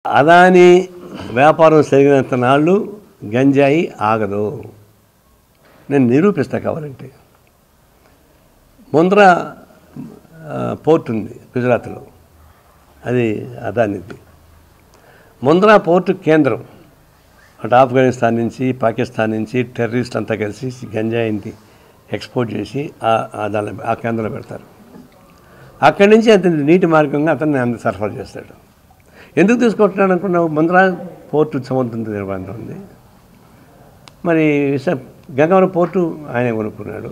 అదాని వ్యాపారం జరిగినంత నాళ్ళు గంజాయి ఆగదు. నేను నిరూపిస్తా కావాలంటే. ముంద్రా పోర్ట్ ఉంది గుజరాత్లో, అది అదానిది. ముంద్రా పోర్టు కేంద్రం. అటు ఆఫ్ఘనిస్తాన్ నుంచి పాకిస్తాన్ నుంచి టెర్రరిస్ట్ అంతా కలిసి గంజాయిని ఎక్స్పోర్ట్ చేసి ఆ కేంద్రంలో పెడతారు. అక్కడి నుంచి అతని నీటి మార్గంగా అతన్ని అంత సరఫరా చేస్తాడు. ఎందుకు తీసుకుంటున్నాడు అనుకున్నావు? ముంద్రా పోర్టు సముద్రం నిర్మాణం ఉంది. మరి గంగవరం పోర్టు ఆయనే కొనుక్కున్నాడు,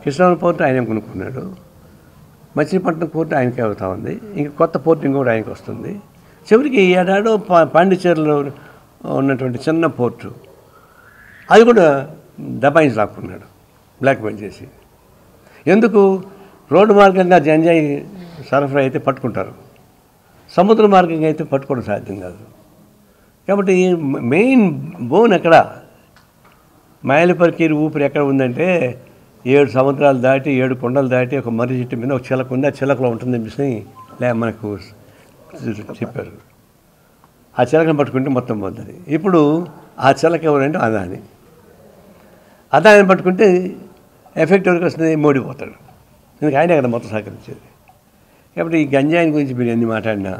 కృష్ణవరం పోర్టు ఆయనే కొనుక్కున్నాడు, మచిలీపట్నం పోర్టు ఆయనకే అవుతా ఉంది, ఇంక కొత్త పోర్టు ఇంకోటి ఆయనకి వస్తుంది. చివరికి ఏడాడో పాండిచేరిలో ఉన్నటువంటి చిన్న పోర్టు అది కూడా దబాయించి లాక్కున్నాడు, బ్లాక్మెయిల్ చేసి. ఎందుకు? రోడ్డు మార్గంగా గంజాయి సరఫరా అయితే పట్టుకుంటారు, సముద్ర మార్గంగా అయితే పట్టుకోవడం సాధ్యం కాదు. కాబట్టి మెయిన్ బోన్ ఎక్కడ, మైలపర్కీరు ఊపిరి ఎక్కడ ఉందంటే 7 సముద్రాలు దాటి 7 కొండలు దాటి ఒక మర్రి చెట్టు మీద ఒక చిలక ఉంది, ఆ చిలకలో ఉంటుంది అనిపిస్తుంది మనకు చెప్పారు. ఆ చిలకను పట్టుకుంటే మొత్తం పోతుంది. ఇప్పుడు ఆ చిలక ఎవరంటే అదాని పట్టుకుంటే ఎఫెక్ట్ ఎవరికి వస్తుంది? మోడీ పోతాడు. ఎందుకు? ఆయనే కదా మొత్తం సహకరించేది. కాబట్టి ఈ గంజాయిని గురించి మీరు ఎన్ని మాట్లాడినా,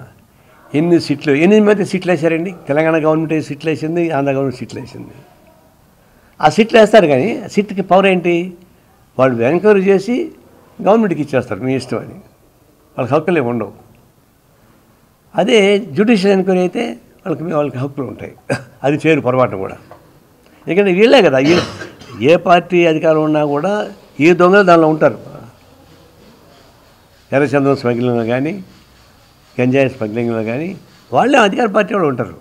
ఎన్ని మధ్య సీట్లు వేశారండి. తెలంగాణ గవర్నమెంట్ సీట్లు వేసింది, ఆంధ్ర గవర్నమెంట్ సీట్లు వేసింది. ఆ సీట్లు వేస్తారు కానీ ఆ సీట్కి పవర్ ఏంటి? వాళ్ళు ఎంక్వైరీ చేసి గవర్నమెంట్కి ఇచ్చేస్తారు, మీ ఇష్టం అని. వాళ్ళకి హక్కులే ఉండవు. అదే జ్యుడిషియల్ ఎంక్వైరీ అయితే వాళ్ళకి హక్కులు ఉంటాయి. అది చేయరు పొరపాటు కూడా. ఎందుకంటే వీళ్ళే కదా, ఏ పార్టీ అధికారం ఉన్నా కూడా ఈ దొంగలు దానిలో ఉంటారు. ఎర్రచందనం స్మగ్లింగ్లో కానీ, గంజాయి స్మగ్లింగ్లో కానీ వాళ్ళే అధికార పార్టీ వాళ్ళు ఉంటారు.